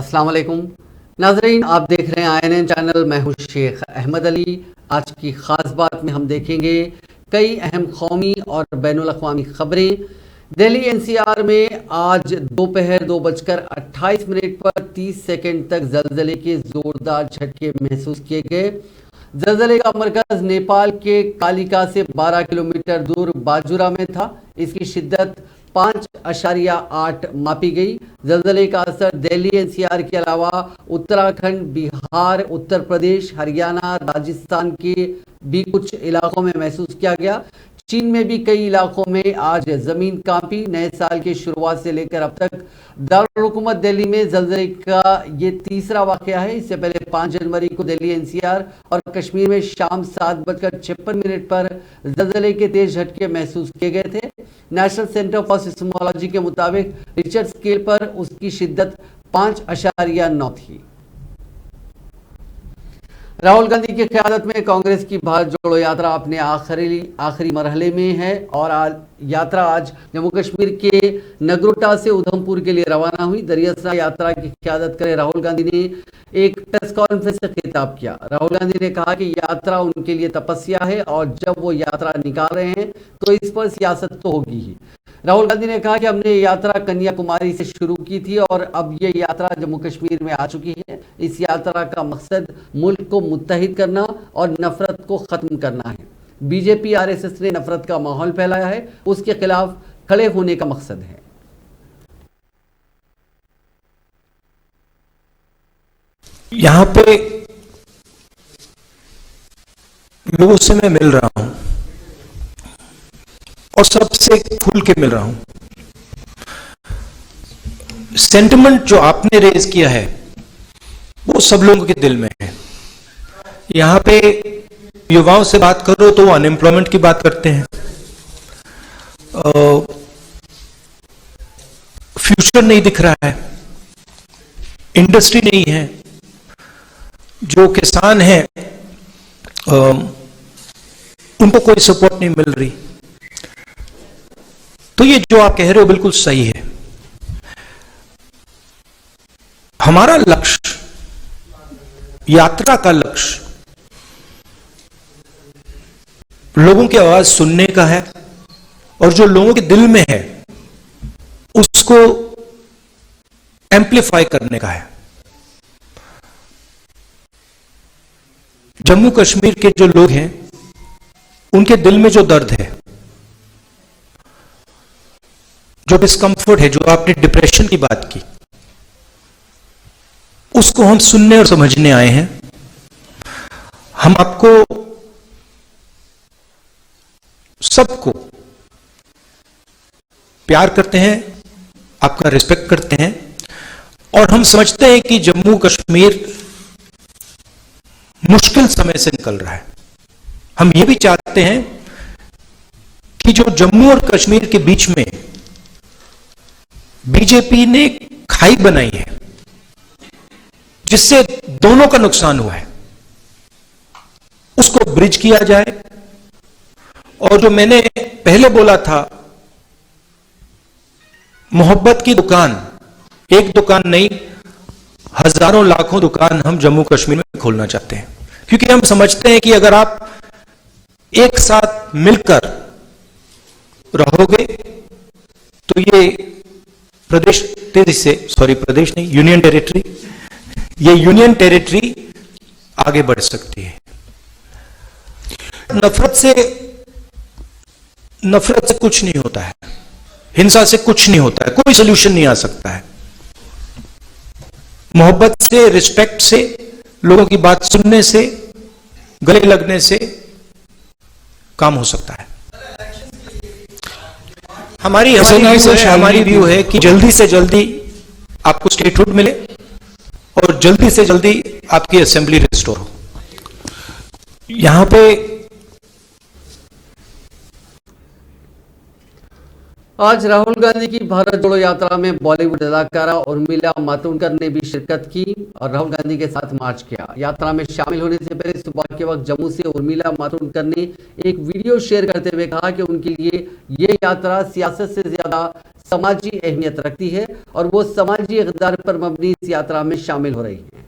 अस्सलाम वालेकुम नाज़रीन, आप देख रहे हैं INN चैनल। मैं हूं शेख अहमद अली। आज की ख़ास बात में हम देखेंगे कई अहम कौमी और बैनुल अक़वामी ख़बरें। दिल्ली NCR में आज दोपहर 2:28 पर 30 सेकंड तक ज़लज़ले के ज़ोरदार झटके महसूस किए गए। ज़लज़ले का मरकज़ नेपाल के कालिका से 12 किलोमीटर दूर बाजुरा में था। इसकी शिद्दत 5.8 मापी गई। ज़लज़ले का असर दिल्ली NCR के अलावा उत्तराखंड, बिहार, उत्तर प्रदेश, हरियाणा, राजस्थान के भी कुछ इलाकों में महसूस किया गया। चीन में भी कई इलाकों में आज ज़मीन कांपी। नए साल की शुरुआत से लेकर अब तक दारुल हुकूमत दिल्ली में ज़लज़ले का ये तीसरा वाक़या है। इससे पहले 5 जनवरी को दिल्ली NCR और कश्मीर में शाम 7:56 पर ज़लज़ले के तेज झटके महसूस किए गए थे। नेशनल सेंटर फॉर सिस्मोलॉजी के मुताबिक रिक्टर स्केल पर उसकी शिद्दत 5.9 थी। राहुल गांधी की क़यादत में कांग्रेस की भारत जोड़ो यात्रा अपने आखिरी मरहले में है और यात्रा आज जम्मू कश्मीर के नगरोटा से उधमपुर के लिए रवाना हुई। दरअसल यात्रा की क़यादत करे राहुल गांधी ने एक प्रेस कॉन्फ्रेंस से खिताब किया। राहुल गांधी ने कहा कि यात्रा उनके लिए तपस्या है और जब वो यात्रा निकाल रहे हैं तो इस पर सियासत तो होगी ही। राहुल गांधी ने कहा कि हमने यात्रा कन्याकुमारी से शुरू की थी और अब ये यात्रा जम्मू कश्मीर में आ चुकी है। इस यात्रा का मकसद मुल्क को मुत्तहिद करना और नफरत को ख़त्म करना है। बीजेपी RSS ने नफरत का माहौल फैलाया है, उसके खिलाफ खड़े होने का मकसद है। यहां पे लोगों से मैं मिल रहा हूं और सबसे खुल के मिल रहा हूं। सेंटिमेंट जो आपने रेज किया है वो सब लोगों के दिल में है। यहां पे युवाओं से बात करो तो वो अनएम्प्लॉयमेंट की बात करते हैं, फ्यूचर नहीं दिख रहा है, इंडस्ट्री नहीं है, जो किसान हैं उनको कोई सपोर्ट नहीं मिल रही। तो ये जो आप कह रहे हो बिल्कुल सही है। हमारा लक्ष्य, यात्रा का लक्ष्य लोगों की आवाज सुनने का है और जो लोगों के दिल में है उसको एम्प्लीफाई करने का है। जम्मू कश्मीर के जो लोग हैं उनके दिल में जो दर्द है, जो डिस्कंफर्ट है, जो आपने डिप्रेशन की बात की, उसको हम सुनने और समझने आए हैं। हम आपको सबको प्यार करते हैं, आपका रिस्पेक्ट करते हैं और हम समझते हैं कि जम्मू कश्मीर मुश्किल समय से निकल रहा है। हम ये भी चाहते हैं कि जो जम्मू और कश्मीर के बीच में बीजेपी ने खाई बनाई है जिससे दोनों का नुकसान हुआ है, उसको ब्रिज किया जाए। और जो मैंने पहले बोला था, मोहब्बत की दुकान, एक दुकान नहीं, हजारों लाखों दुकान हम जम्मू कश्मीर में खोलना चाहते हैं, क्योंकि हम समझते हैं कि अगर आप एक साथ मिलकर रहोगे तो ये प्रदेश तेजी से, प्रदेश नहीं, यूनियन टेरिटरी, ये यूनियन टेरिटरी आगे बढ़ सकती है। नफरत से कुछ नहीं होता है, हिंसा से कुछ नहीं होता है, कोई सोल्यूशन नहीं आ सकता है। मोहब्बत से, रिस्पेक्ट से, लोगों की बात सुनने से, गले लगने से काम हो सकता है। हमारी व्यू है कि जल्दी से जल्दी आपको स्टेटहुड मिले और जल्दी से जल्दी आपकी असेंबली रिस्टोर हो। यहां पे आज राहुल गांधी की भारत जोड़ो यात्रा में बॉलीवुड अदाकारा उर्मिला मातोंडकर ने भी शिरकत की और राहुल गांधी के साथ मार्च किया। यात्रा में शामिल होने से पहले सुबह के वक्त जम्मू से उर्मिला मातोंडकर ने एक वीडियो शेयर करते हुए कहा कि उनके लिए ये यात्रा सियासत से ज्यादा समाजी अहमियत रखती है और वो समाजी इक़्तिदार पर मबनी इस यात्रा में शामिल हो रही हैं।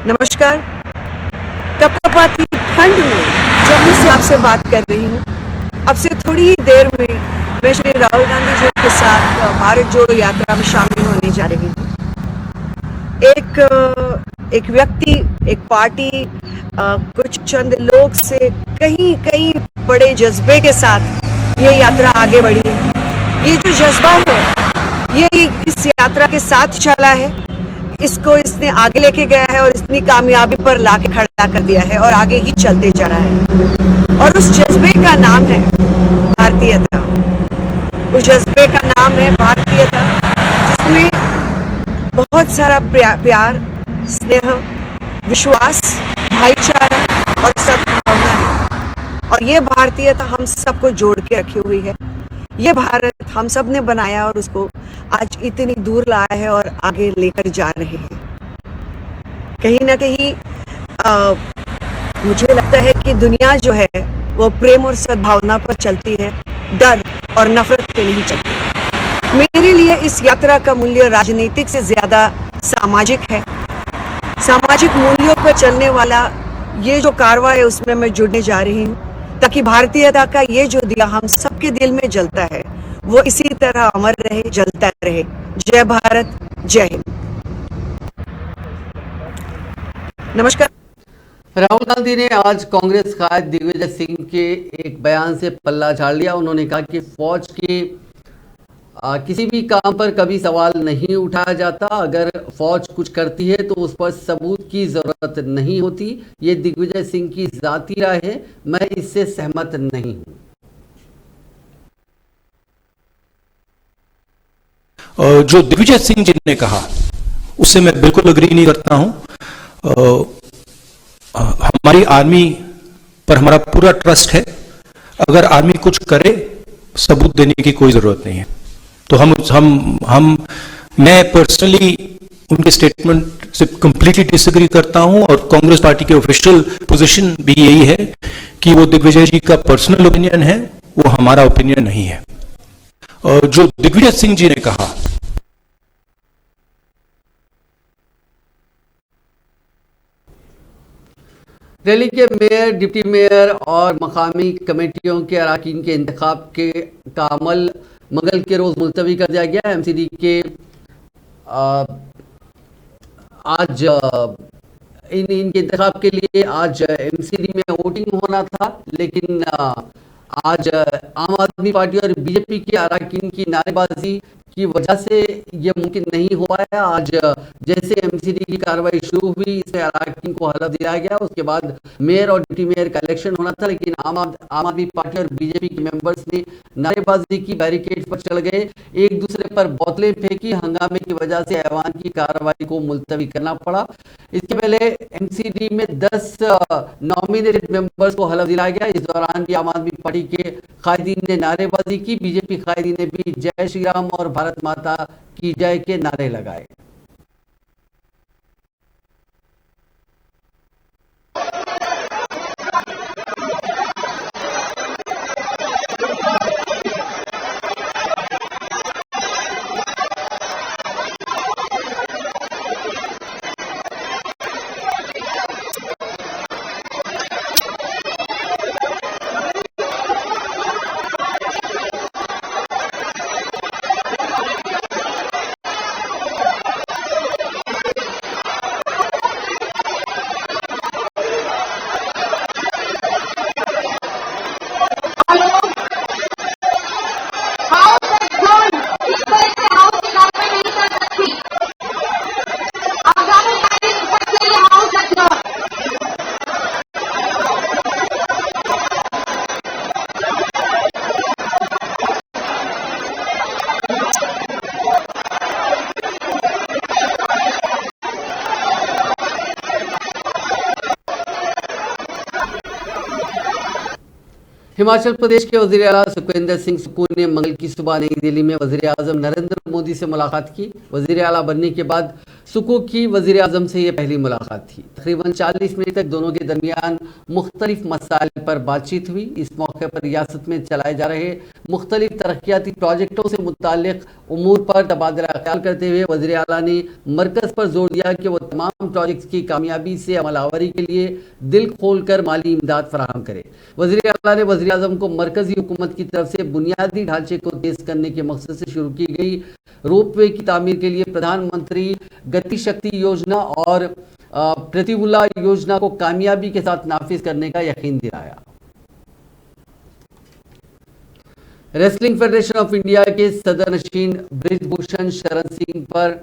नमस्कार। कपकपाती ठंड में जम्मू से आपसे बात कर रही हूँ। अब से थोड़ी ही देर में मैं श्री राहुल गांधी जी के साथ भारत जोड़ो यात्रा में शामिल होने जा रही हूँ। एक व्यक्ति, एक पार्टी, कुछ चंद लोग से कहीं कहीं बड़े जज्बे के साथ ये यात्रा आगे बढ़ी है। ये जो जज्बा है ये इस यात्रा के साथ चला है, इसको इसने आगे लेके गया है और इतनी कामयाबी पर लाके खड़ा कर दिया है और आगे ही चलते जा रहा है। और उस जज्बे का नाम है भारतीयता। उस जज्बे का नाम है भारतीयता, जिसमें बहुत सारा प्यार, स्नेह, विश्वास, भाईचारा और सद्भावना है। और ये भारतीयता हम सबको जोड़ के रखी हुई है। ये भारत हम सब ने बनाया और उसको आज इतनी दूर लाया है और आगे लेकर जा रहे हैं। कहीं ना कहीं मुझे लगता है कि दुनिया जो है वो प्रेम और सद्भावना पर चलती है, डर और नफरत पे नहीं चलती। मेरे लिए इस यात्रा का मूल्य राजनीतिक से ज्यादा सामाजिक है। सामाजिक मूल्यों पर चलने वाला ये जो कारवा है उसमें मैं जुड़ने जा रही हूँ, ताकि भारतीयता का ये जो दिया हम सबके दिल में जलता है वो इसी तरह अमर रहे, जलता रहे। जय भारत, जय हिंद। नमस्कार। राहुल गांधी ने आज कांग्रेस कायद दिग्विजय सिंह के एक बयान से पल्ला झाड़ लिया। उन्होंने कहा कि फौज के किसी भी काम पर कभी सवाल नहीं उठाया जाता। अगर फौज कुछ करती है तो उस पर सबूत की जरूरत नहीं होती। ये दिग्विजय सिंह की जाती राय है, मैं इससे सहमत नहीं हूं। जो दिग्विजय सिंह जी ने कहा उससे मैं बिल्कुल अग्री नहीं करता हूं। हमारी आर्मी पर हमारा पूरा ट्रस्ट है। अगर आर्मी कुछ करे, सबूत देने की कोई जरूरत नहीं है। तो मैं पर्सनली उनके स्टेटमेंट से कंप्लीटली डिसएग्री करता हूं और कांग्रेस पार्टी की ऑफिशियल पोजीशन भी यही है कि वो दिग्विजय जी का पर्सनल ओपिनियन है, वो हमारा ओपिनियन नहीं है। और जो दिग्विजय सिंह जी ने कहा, दिल्ली के मेयर, डिप्टी मेयर और मकामी कमेटियों के अरकान के इंतखाब का अमल मंगल के रोज मुलतवी कर दिया गया। एमसीडी के आज इनके इंतखाब के लिए आज एमसीडी में वोटिंग होना था, लेकिन आज आम आदमी पार्टी और बीजेपी के अरकान की नारेबाजी की वजह से ये मुमकिन नहीं हो पाया। आज जैसे एमसीडी की कार्रवाई शुरू हुई, इसमें अराकीन को हलफ दिलाया गया, उसके बाद मेयर और डिप्टी मेयर का इलेक्शन होना था, लेकिन आम आदमी पार्टी और बीजेपी के मेंबर्स ने नारेबाजी की, बैरिकेड पर चढ़ गए, एक दूसरे पर बोतलें फेंकी। हंगामे की वजह से ऐवान की कार्रवाई को मुलतवी करना पड़ा। इसके पहले एमसीडी में 10 नॉमिनेटेड मेंबर्स को हलफ दिलाया गया। इस दौरान भी आम आदमी पार्टी के कायदीन ने नारेबाजी की, बीजेपी कायदीन ने भी जय श्री राम और भारत माता की जय के नारे लगाए। हिमाचल प्रदेश के वजीर आला सुखविंदर सिंह सुक्खू ने मंगल की सुबह नई दिल्ली में वजीर आजम नरेंद्र मोदी से मुलाकात की। वजीर आला बनने के बाद सुक्खू की वजीर आजम से यह पहली मुलाकात थी। तकरीबन 40 मिनट तक दोनों के दरमियान मुख्तलिफ मसाइल पर बातचीत हुई। इस मौके पर रियासत में चलाए जा रहे मुख्तलिफ तरक्याती प्रोजेक्टों से मुताल्लिक उमूर पर तबादला ख्याल करते हुए वजीर आला ने मरकज पर जोर दिया कि वह तमाम प्रोजेक्ट्स की कामयाबी से अमलावरी के लिए दिल खोलकर माली इमदाद फराहम करे। वजीर आला ने वजीर आजम को मरकजी हुकूमत की तरफ से बुनियादी ढांचे को तेज करने के मकसद से शुरू की गई रोपवे की तामीर के लिए प्रधानमंत्री गति शक्ति योजना और प्रतिवुला योजना को कामयाबी के साथ नाफिज करने का यकीन दिलाया। रेसलिंग फेडरेशन ऑफ इंडिया के सदर नशीन ब्रिजभूषण शरण सिंह पर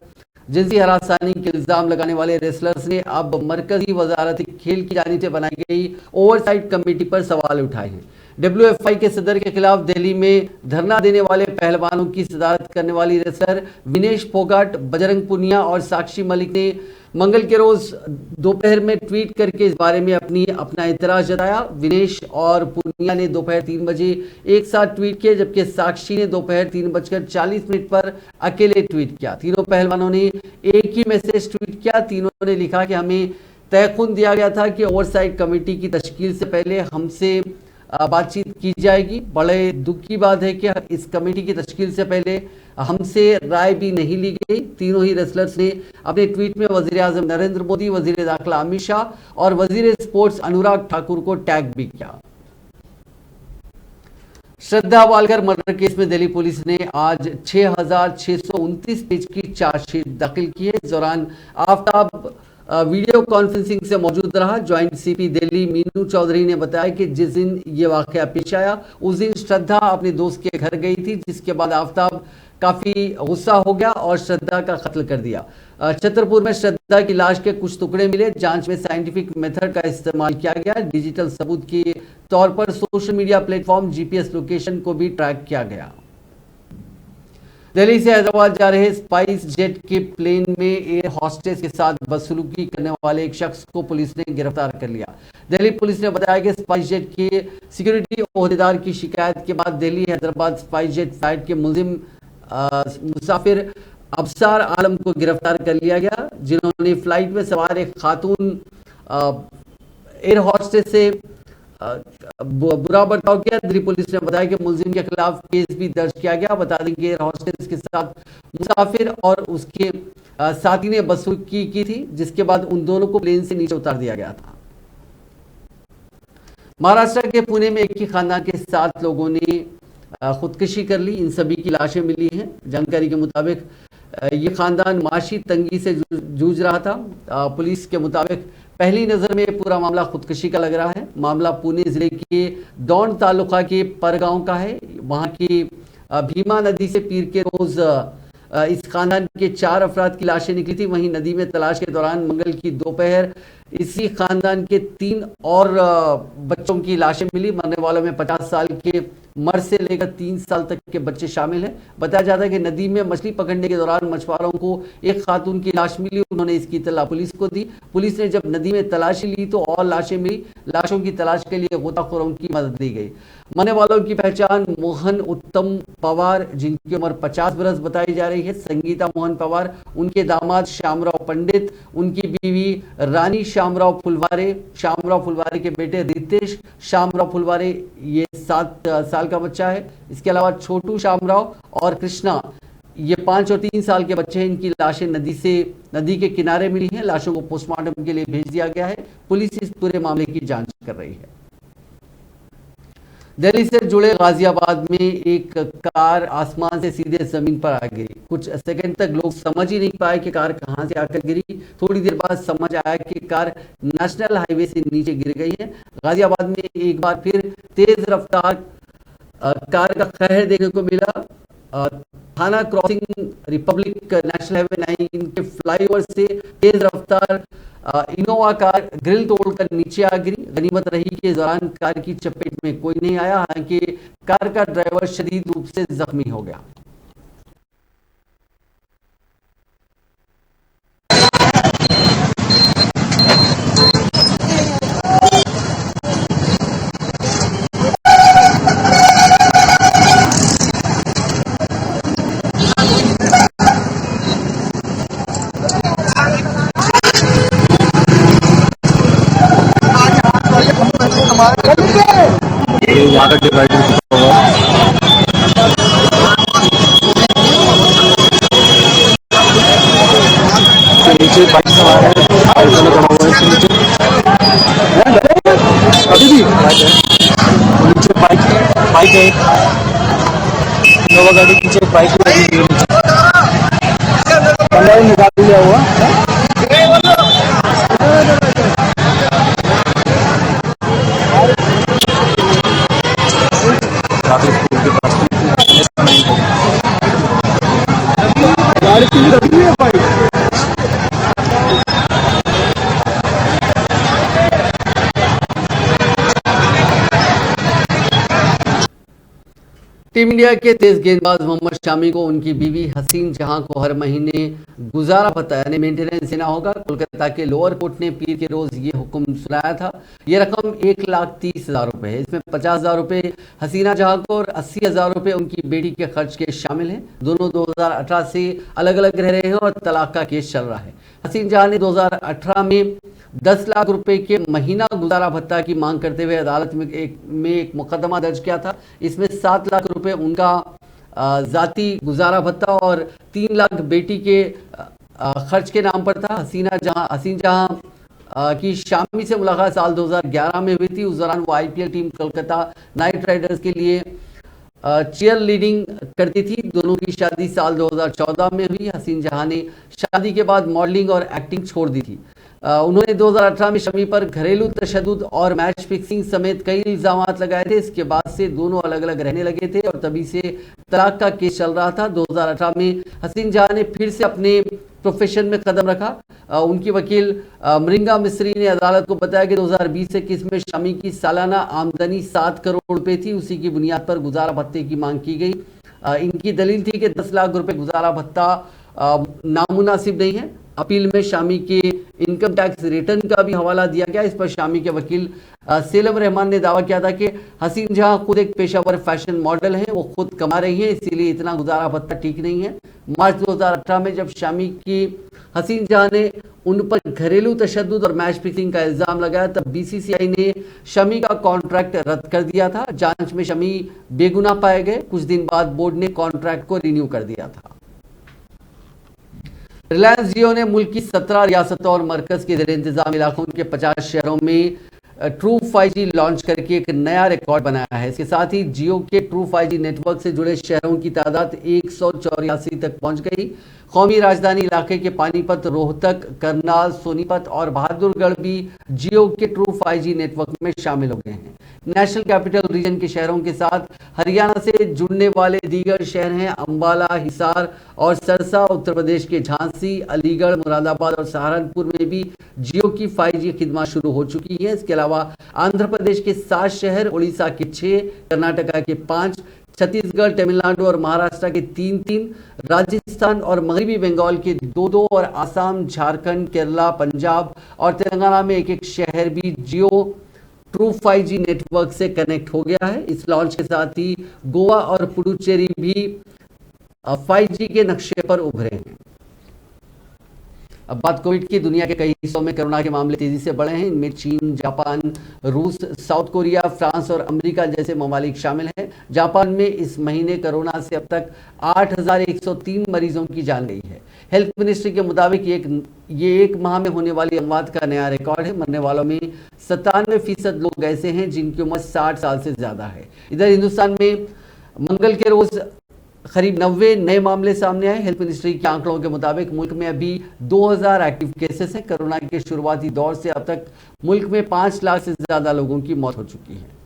जिनसी हरासानी के इल्जाम लगाने वाले रेसलर्स ने अब मरकजी वजारत खेल की जानिब से बनाई गई ओवरसाइट कमेटी पर सवाल उठाए हैं। WFI के सदर के खिलाफ दिल्ली में धरना देने वाले पहलवानों की सदारत करने वाली रेसलर विनेश फोगाट, बजरंग पुनिया और साक्षी मलिक ने मंगल के रोज दोपहर में ट्वीट करके इस बारे में अपना इतराज जताया। विनेश और पुनिया ने दोपहर 3 बजे एक साथ ट्वीट किए, जबकि साक्षी ने दोपहर 3:40 पर अकेले ट्वीट किया। तीनों पहलवानों ने एक ही मैसेज ट्वीट किया। तीनों ने लिखा कि हमें तयखुन दिया गया था कि ओवरसाइट कमेटी की तश्कील से पहले हमसे बातचीत की जाएगी। बड़े दुख की बात है कि इस कमेटी की तश्कील से पहले हमसे राय भी नहीं ली गई। तीनों ही रेसलर्स ने अपने ट्वीट में वजीर आजम नरेंद्र मोदी, वजीर दाखिला अमित शाह और वजीर स्पोर्ट्स अनुराग ठाकुर को टैग भी किया। श्रद्धा वालकर मर्डर केस में दिल्ली पुलिस ने आज 6,629 पेज की चार्जशीट दाखिल की है। इस दौरान आफ्ताब वीडियो कॉन्फ्रेंसिंग से मौजूद रहा। ज्वाइंट सीपी दिल्ली मीनू चौधरी ने बताया कि जिस दिन ये वाकया पेश आया उस दिन श्रद्धा अपने दोस्त के घर गई थी, जिसके बाद आफ्ताब काफी गुस्सा हो गया और श्रद्धा का कत्ल कर दिया। छतरपुर में श्रद्धा की लाश के कुछ टुकड़े मिले। जांच में साइंटिफिक मेथड का इस्तेमाल किया गया। डिजिटल सबूत के तौर पर social media platform GPS location को भी ट्रैक किया गया। दिल्ली से हैदराबाद जा रहे स्पाइस जेट के प्लेन में एयर हॉस्टेस के साथ बदसलूकी करने वाले एक शख्स को पुलिस ने गिरफ्तार कर लिया। दिल्ली पुलिस ने बताया कि स्पाइस जेट के सिक्योरिटी ओहदेदार की शिकायत के बाद Delhi Hyderabad spice jet flight के मुलजिम मुसाफिर अबसार आलम को गिरफ्तार कर लिया गया, जिन्होंने फ्लाइट में सवार एक खातून एयर हॉस्टेस से बुरा बर्ताव किया। दिल्ली पुलिस ने बताया कि मुलजिम के खिलाफ केस भी दर्ज किया गया। बता दें कि एयर हॉस्टेस के साथ मुसाफिर और उसके साथी ने बदसलूकी की थी, जिसके बाद उन दोनों को प्लेन से नीचे उतार दिया गया था। महाराष्ट्र के पुणे में एक ही खानदान के 7 लोगों ने खुदकुशी कर ली। इन सभी की लाशें मिली हैं। जानकारी के मुताबिक ये खानदान माशी तंगी से जूझ रहा था। पुलिस के मुताबिक पहली नजर में पूरा मामला खुदकुशी का लग रहा है। मामला पुणे जिले के दौंड तालुका के परगांव का है। वहां की भीमा नदी से पीर के रोज इस खानदान के 4 अफराद की लाशें निकली थी। वहीं नदी में तलाश के दौरान मंगल की दोपहर इसी खानदान के 3 और बच्चों की लाशें मिली। मरने वालों में 50 साल के मर्द से लेकर 3 साल तक के बच्चे शामिल हैं। बताया जाता है कि नदी में मछली पकड़ने के दौरान मछुआरों को एक खातून की लाश मिली। उन्होंने इसकी इत्तला पुलिस को दी। पुलिस ने जब नदी में तलाशी ली तो और लाशें मिली। लाशों की तलाश के लिए गोताखोरों की मदद दी गई। मरने वालों की पहचान मोहन उत्तम पवार, जिनकी उम्र 50 बरस बताई जा रही है, संगीता मोहन पवार, उनके दामाद श्यामराव पंडित, उनकी बीवी रानी श्यामराव फुलवारे के बेटे रितेश श्यामराव फुलवारे, ये 7 साल का बच्चा है। इसके अलावा छोटू श्यामराव और कृष्णा, ये 5 और 3 साल के बच्चे हैं। इनकी लाशें नदी के किनारे मिली हैं। लाशों को पोस्टमार्टम के लिए भेज दिया गया है। पुलिस इस पूरे मामले की जांच कर रही है। दिल्ली से जुड़े गाजियाबाद में एक कार आसमान से सीधे जमीन पर आ गिरी। कुछ सेकंड तक लोग समझ ही नहीं पाए कि कार कहां से आकर गिरी। थोड़ी देर बाद समझ आया कि कार नेशनल हाईवे से नीचे गिर गई है। गाजियाबाद में एक बार फिर तेज रफ्तार कार का कहर देखने को मिला। थाना क्रॉसिंग रिपब्लिक नेशनल हाईवे 9 के फ्लाईओवर से तेज रफ्तार इनोवा कार ग्रिल तोड़कर नीचे आ गिरी। गनीमत रही कि इस दौरान कार की चपेट में कोई नहीं आया। हालांकि कार का ड्राइवर शदीद रूप से जख्मी हो गया। यहाँ का डिवाइडर नीचे बाइक सवार है, खड़ा हुआ है नीचे अभी भी नीचे बाइक है, इनोवा गाड़ी पीछे बाइक निकाल दिया हुआ। टीम इंडिया के तेज गेंदबाज मोहम्मद शामी को उनकी बीवी हसीन जहां को हर महीने गुजारा भत्ता यानी मेंटेनेंस देना होगा। कोलकाता के लोअर कोर्ट ने पीर के रोज ये हुक्म सुनाया था। ये रकम 1,30,000 रुपए है। इसमें 50,000 रुपए हसीना जहां को और 80,000 रुपए उनकी बेटी के खर्च के शामिल हैं। दोनों 2018 से अलग अलग रह रहे हैं और तलाक का केस चल रहा है। हसीन जहां ने 2018 में 10 लाख रुपए के महीना गुजारा भत्ता की मांग करते हुए अदालत में एक मुकदमा दर्ज किया था। इसमें 7 लाख रुपए उनका जाती गुजारा भत्ता और 3 लाख बेटी के खर्च के नाम पर था। हसीन जहां की शामी से मुलाकात साल 2011 में हुई थी। उस दौरान वो IPL team Kolkata night Riders के लिए चीयर लीडिंग करती थी। दोनों की शादी साल 2014 में हुई। हसीन जहां ने शादी के बाद मॉडलिंग और एक्टिंग छोड़ दी थी। उन्होंने 2018 में शमी पर घरेलू तशद्दुद और मैच फिक्सिंग समेत कई इल्जाम लगाए थे। इसके बाद से दोनों अलग अलग रहने लगे थे और तभी से तलाक का केस चल रहा था। 2018 में हसीन जहां ने फिर से अपने प्रोफेशन में कदम रखा। उनकी वकील मरिंगा मिस्री ने अदालत को बताया कि 2020-21 में शमी की सालाना आमदनी 7 करोड़ रुपए थी। उसी की बुनियाद पर गुजारा भत्ते की मांग की गई। इनकी दलील थी कि 10 लाख रुपए गुजारा भत्ता नामुनासिब नहीं है। अपील में शामी के इनकम टैक्स रिटर्न का भी हवाला दिया गया। इस पर शामी के वकील सेलम रहमान ने दावा किया था कि हसीन जहां खुद एक पेशावर फैशन मॉडल है, वो खुद कमा रही है, इसीलिए इतना गुजारा भत्ता ठीक नहीं है। मार्च 2018 में जब शामी की हसीन जहां ने उन पर घरेलू तशद्दुद और मैच फिक्सिंग का इल्जाम लगाया, तब BCCI ने शमी का कॉन्ट्रैक्ट रद्द कर दिया था। जांच में शमी बेगुनाह पाए गए। कुछ दिन बाद बोर्ड ने कॉन्ट्रैक्ट को रिन्यू कर दिया था। रिलायंस जियो ने मुल्क की 17 रियासतों और मरकज के ज़ेर इंतज़ाम इलाकों के 50 शहरों में ट्रू 5G लॉन्च करके एक नया रिकॉर्ड बनाया है। इसके साथ ही जियो के ट्रू 5G नेटवर्क से जुड़े शहरों की तादाद 184 तक पहुंच गई। कौमी राजधानी इलाके के पानीपत, रोहतक, करनाल, सोनीपत और बहादुरगढ़ भी जियो के ट्रू 5G नेटवर्क में शामिल हो गए हैं। नेशनल कैपिटल रीजन के शहरों के साथ हरियाणा से जुड़ने वाले दीगर शहर हैं अंबाला, हिसार और सरसा। उत्तर प्रदेश के झांसी, अलीगढ़, मुरादाबाद और सहारनपुर में भी जियो की 5G खिदमत शुरू हो चुकी है। इसके अलावा आंध्र प्रदेश के 7 शहर, उड़ीसा के 6, कर्नाटका के 5, छत्तीसगढ़, तमिलनाडु और महाराष्ट्र के 3-3, राजस्थान और मगरबी बंगाल के 2-2 और आसाम, झारखंड, केरला, पंजाब और तेलंगाना में एक शहर भी जियो ट्रू 5G नेटवर्क से कनेक्ट हो गया है। इस लॉन्च के साथ ही गोवा और पुडुचेरी भी 5G के नक्शे पर उभरे हैं। अब बात कोविड की। दुनिया के कई हिस्सों में कोरोना के मामले तेजी से बढ़े हैं। इनमें चीन, जापान, रूस, साउथ कोरिया, फ्रांस और अमेरिका जैसे ममालिक शामिल हैं। जापान में इस महीने कोरोना से अब तक 8,103 मरीजों की जान गई है। हेल्थ मिनिस्ट्री के मुताबिक ये एक माह में होने वाली अमवात का नया रिकॉर्ड है। मरने वालों में 97% लोग ऐसे हैं जिनकी उम्र 60 साल से ज्यादा है। इधर हिंदुस्तान में मंगल के रोज करीब 90 नए मामले सामने आए। हेल्थ मिनिस्ट्री के आंकड़ों के मुताबिक मुल्क में अभी 2000 एक्टिव केसेस हैं। कोरोना के शुरुआती दौर से अब तक मुल्क में 5 लाख से ज्यादा लोगों की मौत हो चुकी है।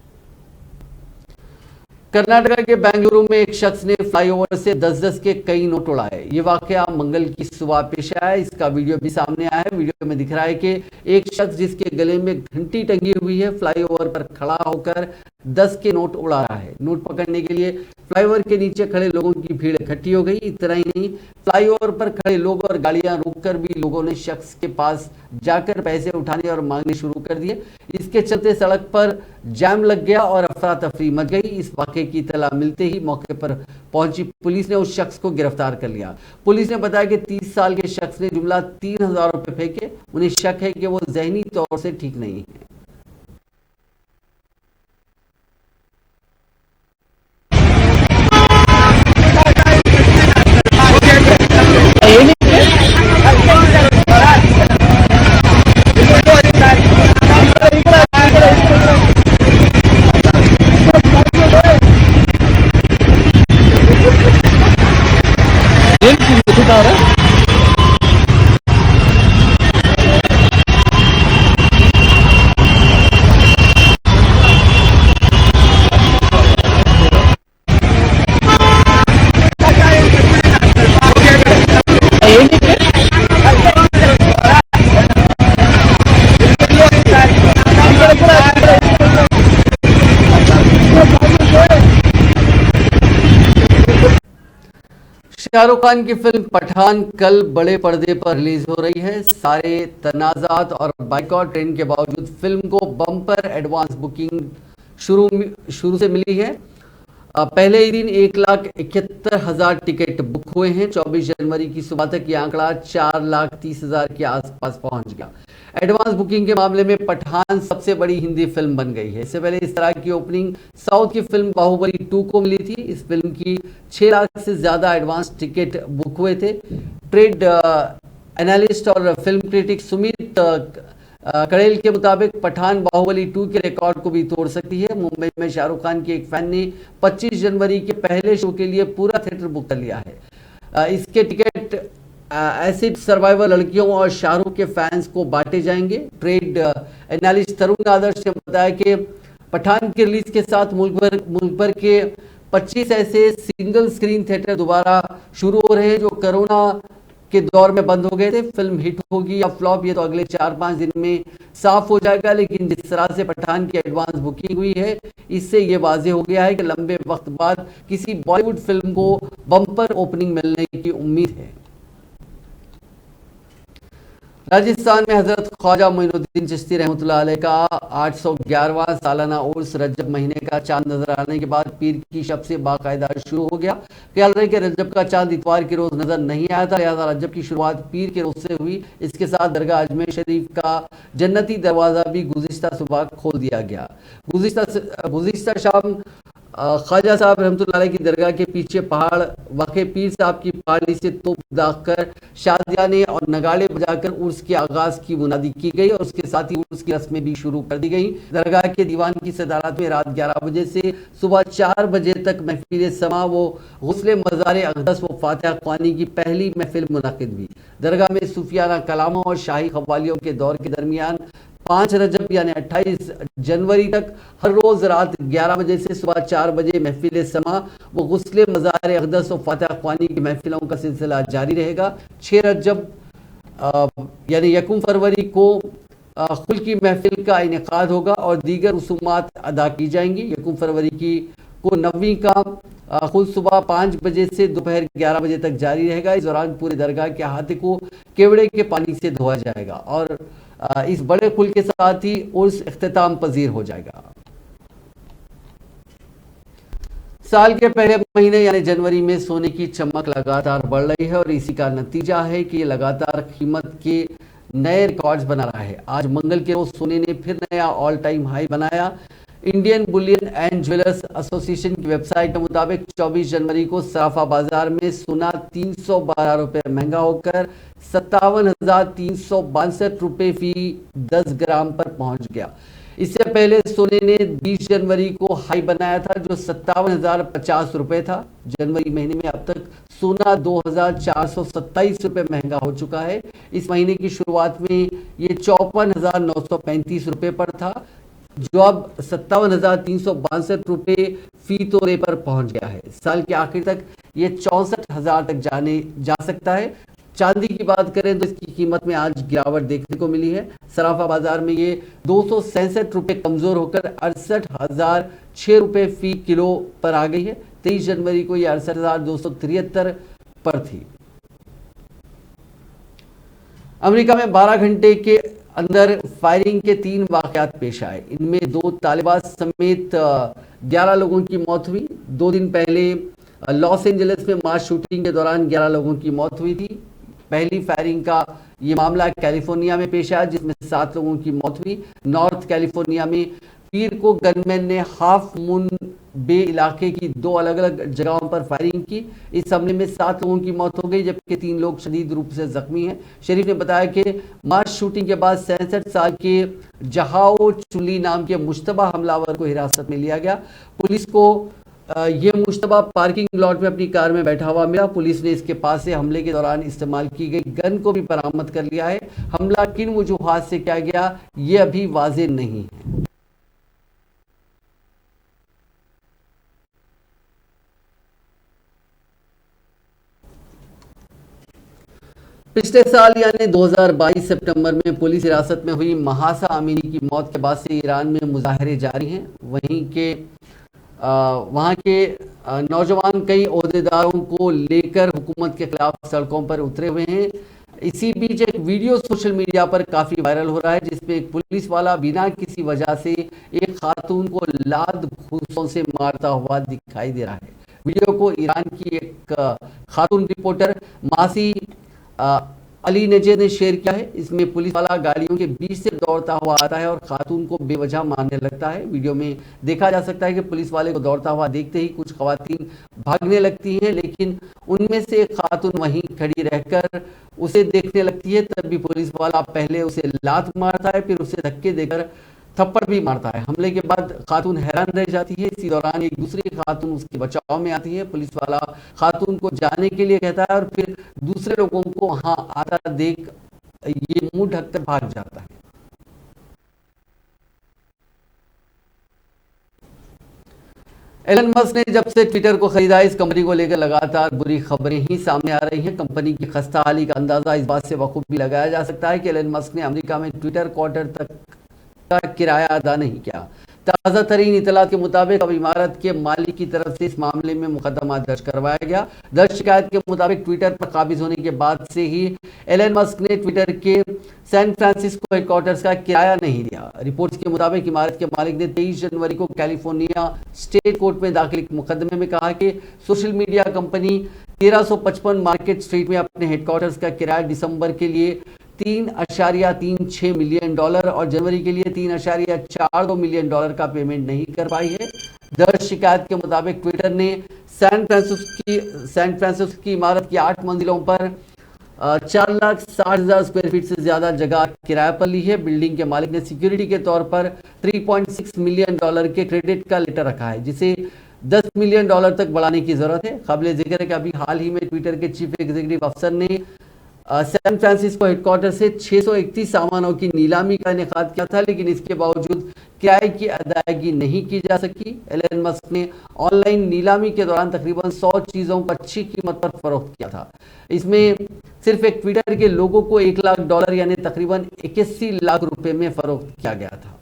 कर्नाटक के बेंगलुरु में एक शख्स ने फ्लाईओवर से 10-10 के कई नोट उड़ाए। ये वाकया मंगल की सुबह पेश आया है। इसका वीडियो भी सामने आया है। वीडियो में दिख रहा है कि एक शख्स जिसके गले में घंटी टंगी हुई है फ्लाईओवर पर खड़ा होकर 10 के नोट उड़ा रहा है। नोट पकड़ने के लिए फ्लाईओवर के नीचे खड़े लोगों की भीड़ इकट्ठी हो गई। इतना ही नहीं, फ्लाईओवर पर खड़े लोग और गाड़ियां रोककर भी लोगों ने शख्स के पास जाकर पैसे उठाने और मांगने शुरू कर दिए। इसके चलते सड़क पर जाम लग गया और अफरा तफरी मच गई। इस वाकये की इत्तला मिलते ही मौके पर पहुंची पुलिस ने उस शख्स को गिरफ्तार कर लिया। पुलिस ने बताया कि 30 साल के शख्स ने जुमला 3000 रुपए फेंके। उन्हें शक है कि वो जहनी तौर से ठीक नहीं है। शाहरुख खान की फिल्म पठान कल बड़े पर्दे पर रिलीज हो रही है। सारे तनाजात और बाइकॉट ट्रेंड के बावजूद फिल्म को बम्पर एडवांस बुकिंग शुरू से मिली है। पहले ही दिन 1,71,000 टिकट बुक हुए हैं। 24 जनवरी की सुबह तक यह आंकड़ा 4,30,000 के आसपास पहुंच गया। एडवांस बुकिंग के मामले में पठान सबसे बड़ी हिंदी फिल्म बन गई है। इससे पहले इस तरह की ओपनिंग साउथ की फिल्म बाहुबली 2 को मिली थी। इस फिल्म की 6 लाख से ज्यादा एडवांस टिकट बुक हुए थे। ट्रेड एनालिस्ट और फिल्म क्रिटिक सुमित कड़ेल के मुताबिक पठान बाहुबली 2 के रिकॉर्ड को भी तोड़ सकती है। मुंबई में शाहरुख खान के एक फैन ने 25 जनवरी के पहले शो के लिए पूरा थिएटर बुक कर लिया है। इसके टिकट एसिड सर्वाइवर लड़कियों और शाहरुख के फैंस को बांटे जाएंगे। ट्रेड एनालिस्ट तरुण आदर्श ने बताया कि पठान के रिलीज के साथ मुल्क भर के 25 ऐसे सिंगल स्क्रीन थिएटर दोबारा शुरू हो रहे हैं जो कोरोना के दौर में बंद हो गए थे। फिल्म हिट होगी या फ्लॉप ये तो अगले 4-5 दिन में साफ हो जाएगा, लेकिन जिस तरह से पठान की एडवांस बुकिंग हुई है इससे ये वाजे हो गया है कि लंबे वक्त बाद किसी बॉलीवुड फिल्म को बम्पर ओपनिंग मिलने की उम्मीद है। राजस्थान में हजरत ख्वाजा मोइनुद्दीन चिश्ती रहमतुल्लाह अलैह का 811वां सालाना उर्स रजब महीने का चांद नजर आने के बाद पीर की शब से बाकायदा शुरू हो गया। ख्याल रहे कि रजब का चांद इतवार के रोज नजर नहीं आया था, लिहाजा रजब की शुरुआत पीर के रोज से हुई। इसके साथ दरगाह अजमेर शरीफ का जन्नती दरवाजा भी गुज़िश्ता सुबह खोल दिया गया। गुज़िश्ता शाम ख्वाजा साहब रहमतुल्लाह अलैह की दरगाह के पीछे पहाड़ वाक़ई पीर साहब की पहाड़ी से तोप दागकर शादियाने और नगाड़े बजाकर उर्स के आगाज की मुनादी की गई और उसके साथ ही उर्स की रस्में भी शुरू कर दी गई। दरगाह के दीवान की सदारत में रात 11 बजे से सुबह 4 बजे तक महफिल समा व गुस्ल मज़ार अक़दस व फातिहा ख़्वानी की पहली महफिल मुनक़िद हुई। दरगाह में सूफियाना कलामों और शाही क़व्वालियों के दौर के दरमियान 5 रजब यानी 28 जनवरी तक हर रोज़ रात 11 बजे से सुबह 4 बजे महफिल समा व गुस्ल मज़ार अक़दस व फातिहा ख़्वानी की महफिलों का सिलसिला जारी रहेगा। 6 रजब यानी 1 फरवरी को खुल की महफिल का इनेकाद होगा और दीगर रसूमात अदा की जाएंगी। 1 फरवरी को 9वीं का खुल सुबह 5 बजे से दोपहर 11 बजे तक जारी रहेगा। इस दौरान पूरे दरगाह के अहाते को केवड़े के पानी से धोया जाएगा और इस बड़े खुल के साथ ही उर्स इख्तिताम पजीर हो जाएगा। साल के पहले महीने यानी जनवरी में सोने की चमक लगातार बढ़ रही है और इसी का नतीजा है कि ये लगातार कीमत के नए रिकॉर्ड्स बना रहा है। आज मंगल के रोज सोने ने फिर नया ऑल टाइम हाई बनाया। Indian Boolean and jewellers association की वेबसाइट के मुताबिक 24 जनवरी को सराफा बाजार में सोना 312 रुपये महंगा होकर 57,362 रुपये फी 10 ग्राम पर पहुंच गया। इससे पहले सोने ने 20 जनवरी को हाई बनाया था जो 57,050 रुपये था। जनवरी महीने में अब तक सोना 2,427 रुपये महंगा हो चुका है। इस महीने की शुरुआत में ये 54,935 रुपये पर था जो अब 57,362 रुपये फी तोले पर पहुंच गया है। साल के आखिर तक ये 64,000 तक जा सकता है। चांदी की बात करें तो इसकी कीमत में आज गिरावट देखने को मिली है। सराफा बाजार में ये 267 रुपये कमजोर होकर 68,006 रुपये फी किलो पर आ गई है। 23 जनवरी को ये 68,273 पर थी। अमेरिका में 12 घंटे के अंदर फायरिंग के 3 वाकयात पेश आए। इनमें 2 तालिबान समेत 11 लोगों की मौत हुई। 2 दिन पहले लॉस एंजलिस में मास शूटिंग के दौरान 11 लोगों की मौत हुई थी। पहली फायरिंग का ये मामला कैलिफोर्निया में पेश आया जिसमें 7 लोगों की मौत हुई। नॉर्थ कैलिफोर्निया में पीर को गनमैन ने हाफ मून बे इलाके की 2 अलग अलग जगहों पर फायरिंग की। इस हमले में 7 लोगों की मौत हो गई जबकि 3 लोग शदीद रूप से जख्मी हैं। शरीफ ने बताया कि मास शूटिंग के बाद 67 साल के जहाओ चुली नाम के मुश्तबा हमलावर को हिरासत में लिया गया। पुलिस को ये मुश्तबा पार्किंग लॉट में अपनी कार में बैठा हुआ मिला। पुलिस ने इसके पास से हमले के दौरान इस्तेमाल की गई गन को भी बरामद कर लिया है। हमला किन वजूहात से किया गया ये अभी वाज़ेह नहीं है। पिछले साल यानी 2022 सितंबर में पुलिस हिरासत में हुई महासा अमीनी की मौत के बाद से ईरान में मुजाहरे जारी हैं। वहाँ के नौजवान कई ओहदेदारों को लेकर हुकूमत के खिलाफ सड़कों पर उतरे हुए हैं। इसी बीच एक वीडियो सोशल मीडिया पर काफ़ी वायरल हो रहा है जिसमें एक पुलिस वाला बिना किसी वजह से एक खातून को लात घूंसों से मारता हुआ दिखाई दे रहा है। वीडियो को ईरान की एक खातून रिपोर्टर मासी अली नजे ने शेयर किया है। इसमें पुलिस वाला गाड़ियों के बीच से दौड़ता हुआ आता है और खातून को बेवजह मारने लगता है। वीडियो में देखा जा सकता है कि पुलिस वाले को दौड़ता हुआ देखते ही कुछ खवातीन भागने लगती हैं लेकिन उनमें से एक खातून वहीं खड़ी रहकर उसे देखने लगती है। तब भी पुलिस वाला पहले उसे लात मारता है फिर उसे धक्के देकर थप्पड़ भी मारता है। हमले के बाद खातून हैरान रह जाती है। इसी दौरान एक दूसरी खातून उसके बचाव में आती है। पुलिस वाला खातून को जाने के लिए कहता है और फिर दूसरे लोगों को वहां आता देख ये मुंह ढककर भाग जाता है। एलन मस्क ने जब से ट्विटर को खरीदा इस कंपनी को लेकर लगातार बुरी खबरें ही सामने आ रही हैं। कंपनी की खस्ता हाली का अंदाजा इस बात से बखूबी लगाया जा सकता है कि एलन मस्क ने अमेरिका में ट्विटर क्वार्टर तक का किराया अदा नहीं किया। ताज़ा तरीन इतलात के मुताबिक अब इमारत के मालिक की तरफ से इस मामले में मुकदमा दर्ज करवाया गया। दर्ज शिकायत के मुताबिक ट्विटर पर काबिज होने के बाद से ही एलन मस्क ने ट्विटर के सैन फ्रांसिस्को हेडक्वार्टर्स का किराया नहीं दिया। रिपोर्ट्स के मुताबिक इमारत के मालिक ने 23 जनवरी को कैलिफोर्निया स्टेट कोर्ट में दाखिल एक मुकदमे में कहा कि social media company 1355 market street में अपने हेडक्वार्टर्स का किराया दिसंबर के लिए $3.36 मिलियन और जनवरी के लिए $3.42 मिलियन का पेमेंट नहीं कर पाई है। दर्ज शिकायत के मुताबिक ट्विटर ने सैन फ्रांसिस्को की इमारत की 8 मंजिलों पर 4,60,000 स्क्वायर फीट से ज्यादा जगह किराए पर ली है। बिल्डिंग के मालिक ने सिक्योरिटी के तौर पर $3.6 मिलियन के क्रेडिट का लेटर रखा है, जिसे $10 मिलियन तक बढ़ाने की जरूरत है। काबिल जिक्र है कि अभी हाल ही में ट्विटर के चीफ एग्जीक्यूटिव अफसर ने सैन फ्रांसिस्को हेडक्वार्टर से 631 सामानों की नीलामी का इनेकाद किया था, लेकिन इसके बावजूद किराए की अदायगी नहीं की जा सकी। एलन मस्क ने ऑनलाइन नीलामी के दौरान तकरीबन 100 चीजों को अच्छी कीमत पर फरोख्त किया था। इसमें सिर्फ एक ट्विटर के लोगों को $1 लाख यानी तकरीबन 81 लाख रुपए में फरोख्त किया गया था।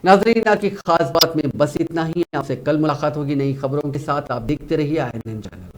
नाज़रीन, आज की खास बात में बस इतना ही। आपसे कल मुलाकात होगी नई खबरों के साथ। आप देखते रहिए INN चैनल।